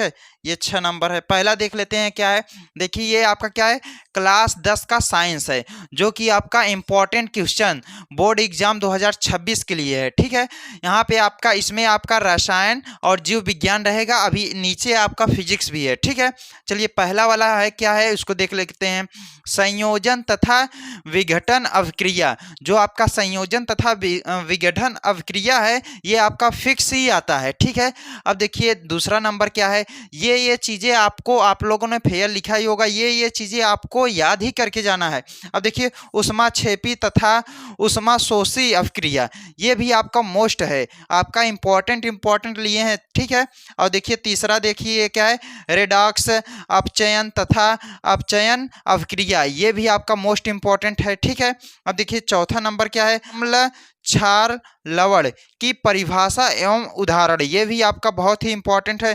है। ये 6 नंबर है। पहला देख लेते हैं क्या है। देखिए ये आपका क्या है, क्लास 10 का साइंस है, जो कि आपका इंपॉर्टेंट क्वेश्चन बोर्ड एग्जाम 2026 के लिए है। ठीक है, यहाँ पे आपका इसमें आपका रसायन और जीव विज्ञान रहेगा, अभी नीचे आपका फिजिक्स भी है। ठीक है, चलिए पहला वाला है क्या है, उसको देख लेते हैं। संयोजन तथा विघटन अभिक्रिया। जो आपका संयोजन तथा विघटन अभिक्रिया है, ये आपका फिक्स ही आता है। ठीक है, अब देखिए दूसरा नंबर क्या है। ये चीजें आपको, आप लोगों ने फेयर लिखा ही होगा, ये चीजें आपको याद ही करके जाना है। अब देखिए उष्माक्षेपी तथा उष्माशोषी अभिक्रिया, ये भी आपका मोस्ट है, आपका इंपॉर्टेंट लिए हैं। ठीक है, और देखिए तीसरा देखिए क्या है, रेडॉक्स अपचयन तथा अपचयन अभिक्रिया, ये भी आपका मोस्ट इंपॉर्टेंट है। ठीक है, अब देखिए चौथा नंबर क्या है, अम्ल क्षार लवण की परिभाषा एवं उदाहरण, ये भी आपका बहुत ही इंपॉर्टेंट है।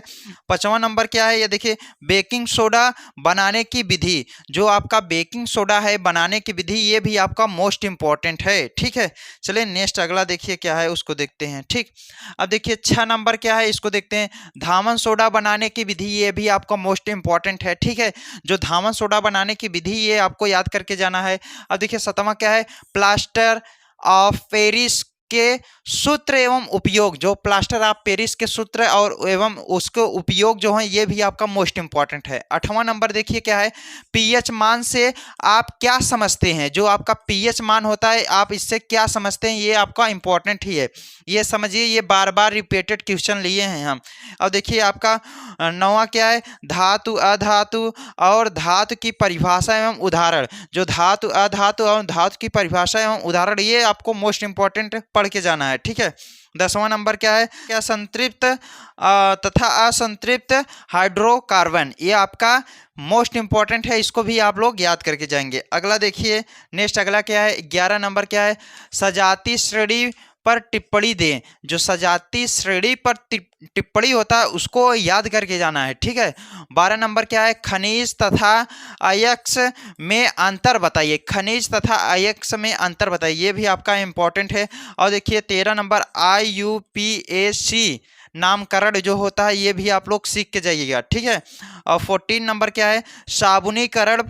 पांचवा नंबर क्या है, ये देखिए बेकिंग सोडा बनाने की विधि। जो आपका बेकिंग सोडा है बनाने की विधि, ये भी आपका मोस्ट इंपॉर्टेंट है। ठीक है, चलिए नेक्स्ट अगला देखिए क्या है, उसको देखते हैं। ठीक, अब देखिए 6 नंबर क्या है, इसको देखते हैं। धामन सोडा बनाने की विधि, ये भी आपका मोस्ट इंपॉर्टेंट है। ठीक है, जो धामन सोडा बनाने की विधि, ये आपको याद करके जाना है। अब देखिए 7वां क्या है, प्लास्टर ऑफ पेरिस के सूत्र एवं उपयोग। जो प्लास्टर ऑफ पेरिस के सूत्र और एवं उसके उपयोग जो है, ये भी आपका मोस्ट इंपॉर्टेंट है। 8वां नंबर देखिए क्या है, पीएच मान से आप क्या समझते हैं। जो आपका पीएच मान होता है, आप इससे क्या समझते हैं, ये आपका इंपॉर्टेंट ही है, ये समझिए। ये बार बार रिपीटेड क्वेश्चन लिए हैं हम। अब देखिए आपका 9वां क्या है, धातु अधातु और धातु की परिभाषा एवं उदाहरण। जो धातु अधातु और धातु की परिभाषा एवं उदाहरण, ये आपको मोस्ट इंपॉर्टेंट पढ़ के जाना है। ठीक है, 10वां नंबर क्या है, क्या संतृप्त तथा असंतृप्त हाइड्रोकार्बन, ये आपका मोस्ट इंपॉर्टेंट है, इसको भी आप लोग याद करके जाएंगे। अगला देखिए नेक्स्ट अगला क्या है, 11 नंबर क्या है, सजाती श्रेणी पर टिप्पणी दें। जो सजाती श्रेणी पर टिप्पणी होता है, उसको याद करके जाना है। ठीक है, 12 नंबर क्या है, खनिज तथा अयस्क में अंतर बताइए। खनिज तथा अयस्क में अंतर बताइए, ये भी आपका इंपॉर्टेंट है। और देखिए 13 नंबर IUPAC नामकरण जो होता है, ये भी आप लोग सीख के जाइएगा। ठीक है, और 14 नंबर क्या है, साबुनीकरण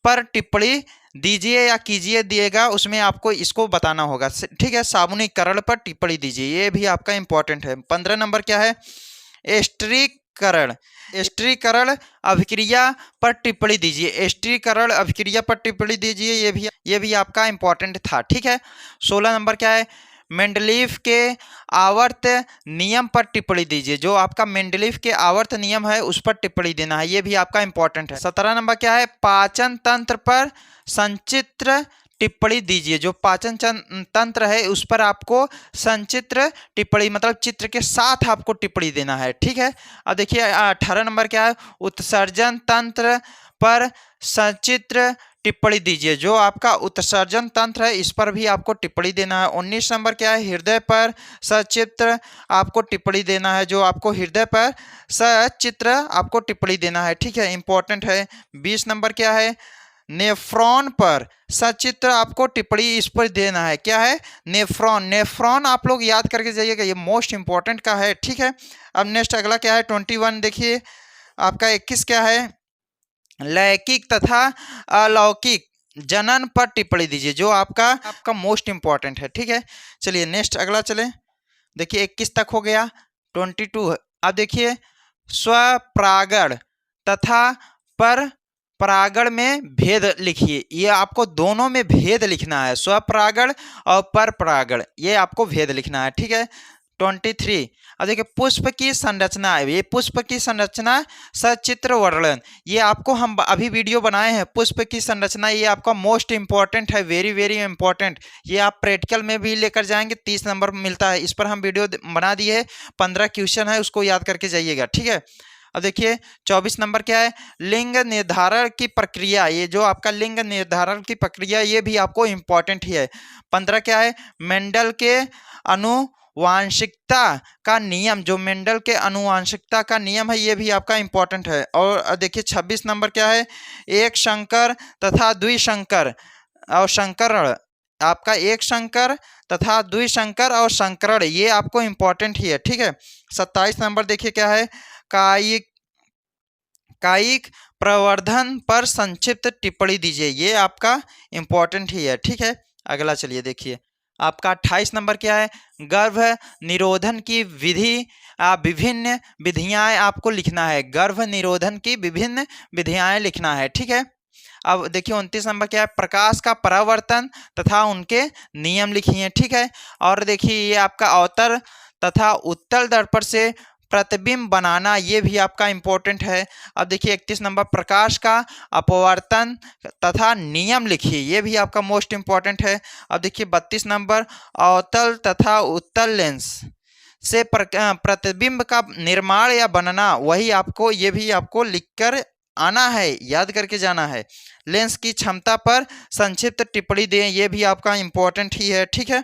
पर टिप्पणी दीजिए या कीजिए दिएगा, उसमें आपको इसको बताना होगा। ठीक है, साबुनीकरण पर टिप्पणी दीजिए, ये भी आपका इंपॉर्टेंट है। 15 नंबर क्या है, एस्ट्रीकरण अभिक्रिया पर टिप्पणी दीजिए। एस्ट्रीकरण अभिक्रिया पर टिप्पणी दीजिए, ये भी आपका इंपॉर्टेंट था। ठीक है, 16 नंबर क्या है, मेंडलीफ के आवर्त नियम पर टिप्पणी दीजिए। जो आपका मेंडलीफ के आवर्त नियम है, उस पर टिप्पणी देना है, ये भी आपका इंपॉर्टेंट है। 17 नंबर क्या है, पाचन तंत्र पर संचित्र टिप्पणी दीजिए। जो पाचन तंत्र है, उस पर आपको संचित्र टिप्पणी, मतलब चित्र के साथ आपको टिप्पणी देना है। ठीक है, अब देखिए 18 नंबर क्या है, उत्सर्जन तंत्र पर सचित्र टिप्पणी दीजिए। जो आपका उत्सर्जन तंत्र है, इस पर भी आपको टिप्पणी देना है। 19 नंबर क्या है, हृदय पर सचित्र आपको टिप्पणी देना है। जो आपको हृदय पर सचित्र आपको टिप्पणी देना है। ठीक है, इंपॉर्टेंट है। 20 नंबर क्या है, नेफ्रॉन पर सचित्र आपको टिप्पणी इस पर देना है। क्या है, नेफ्रॉन आप लोग याद करके जाइएगा, ये मोस्ट इंपॉर्टेंट का है। ठीक है, अब नेक्स्ट अगला क्या है, 21 देखिए आपका 21 क्या है, लैकिक तथा अलौकिक जनन पर टिप्पणी दीजिए। जो आपका मोस्ट इंपॉर्टेंट है। ठीक है, चलिए नेक्स्ट अगला चले। देखिए 21 तक हो गया, 22। अब देखिए स्वपरागण तथा पर परागण में भेद लिखिए। ये आपको दोनों में भेद लिखना है, स्वपरागण और पर परागण, ये आपको भेद लिखना है। ठीक है, 23। अब देखिए पुष्प की संरचना है, ये पुष्प की संरचना सचित्र वर्णन, ये आपको हम अभी वीडियो बनाए हैं। पुष्प की संरचना, ये आपका मोस्ट इंपॉर्टेंट है, वेरी वेरी इंपॉर्टेंट। ये आप प्रैक्टिकल में भी लेकर जाएंगे, 30 नंबर मिलता है। इस पर हम वीडियो बना दिए है, 15 क्वेश्चन है, उसको याद करके जाइएगा। ठीक है, अब देखिए 24 नंबर क्या है, लिंग निर्धारण की प्रक्रिया। ये जो आपका लिंग निर्धारण की प्रक्रिया, ये भी आपको इंपॉर्टेंट ही है। 15 क्या है, मेंडल के आनुवांशिकता का नियम। जो मेंडल के आनुवांशिकता का नियम है, ये भी आपका इंपॉर्टेंट है। और देखिए 26 नंबर क्या है, एक संकर तथा द्विसंकर और संकरण। आपका एक संकर तथा द्विसंकर और संकरण, ये आपको इंपॉर्टेंट ही है। ठीक है, 27 नंबर देखिए क्या है, कायिक कायिक प्रवर्धन पर संक्षिप्त टिप्पणी दीजिए। ये आपका इंपॉर्टेंट ही है, ठीक है। अगला चलिए देखिए, आपका 28 नंबर क्या है, गर्भ निरोधन की विधि विभिन्न विधियां आपको लिखना है। गर्भ निरोधन की विभिन्न विधियां लिखना है, ठीक है। अब देखिए 29 नंबर क्या है, प्रकाश का परावर्तन तथा उनके नियम लिखिए, ठीक है। और देखिए ये आपका अवतर तथा उत्तल दर्पण से प्रतिबिंब बनाना, ये भी आपका इंपॉर्टेंट है। अब देखिए 31 नंबर, प्रकाश का अपवर्तन तथा नियम लिखिए, ये भी आपका मोस्ट इंपॉर्टेंट है। अब देखिए 32 नंबर, अवतल तथा उत्तल लेंस से प्रतिबिंब का निर्माण या बनना, वही आपको, ये भी आपको लिखकर आना है, याद करके जाना है। लेंस की क्षमता पर संक्षिप्त टिप्पणी दें, ये भी आपका इंपॉर्टेंट ही है, ठीक है।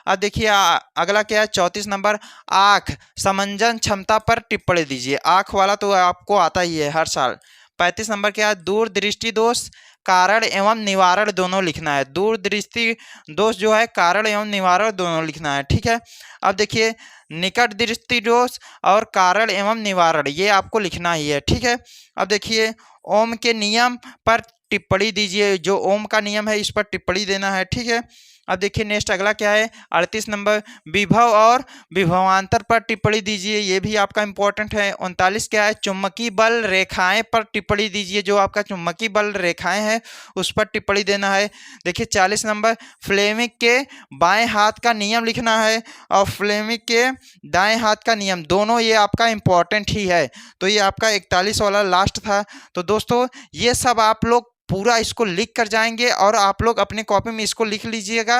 अब देखिए अगला क्या है, 34 नंबर, आँख समंजन क्षमता पर टिप्पणी दीजिए। आँख वाला तो आपको आता ही है हर साल। 35 नंबर क्या है, दूरदृष्टि दोष कारण एवं निवारण दोनों लिखना है। दूरदृष्टि दोष जो है कारण एवं निवारण दोनों लिखना है, ठीक है। अब देखिए निकट दृष्टि दोष और कारण एवं निवारण, ये आपको लिखना ही है, ठीक है। अब देखिए ओम के नियम पर टिप्पणी दीजिए, जो ओम का नियम है इस पर टिप्पणी देना है, ठीक है। अब देखिए नेक्स्ट अगला क्या है, 38 नंबर, विभव और विभवांतर पर टिप्पणी दीजिए, ये भी आपका इंपॉर्टेंट है। 39 क्या है, चुंबकीय बल रेखाएं पर टिप्पणी दीजिए, जो आपका चुंबकीय बल रेखाएं हैं उस पर टिप्पणी देना है। देखिए 40 नंबर, फ्लेमिंग के बाएं हाथ का नियम लिखना है और फ्लेमिंग के दाएं हाथ का नियम, दोनों ये आपका इंपॉर्टेंट ही है। तो ये आपका 41 वाला लास्ट था। तो दोस्तों ये सब आप लोग पूरा इसको लिख कर जाएंगे और आप लोग अपने कॉपी में इसको लिख लीजिएगा,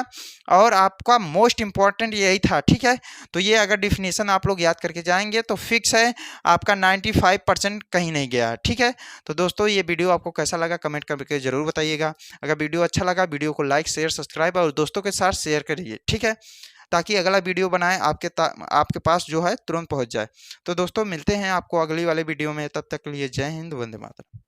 और आपका मोस्ट इंपॉर्टेंट यही था, ठीक है। तो ये अगर डिफिनीशन आप लोग याद करके जाएंगे तो फिक्स है आपका 95% कहीं नहीं गया, ठीक है। तो दोस्तों ये वीडियो आपको कैसा लगा कमेंट करके जरूर बताइएगा। अगर वीडियो अच्छा लगा वीडियो को लाइक शेयर सब्सक्राइब और दोस्तों के साथ शेयर करिए, ठीक है, ताकि अगला वीडियो बनाए आपके पास जो है तुरंत पहुंच जाए। तो दोस्तों मिलते हैं आपको अगली वाले वीडियो में, तब तक के लिए जय हिंद, वंदे मातरम।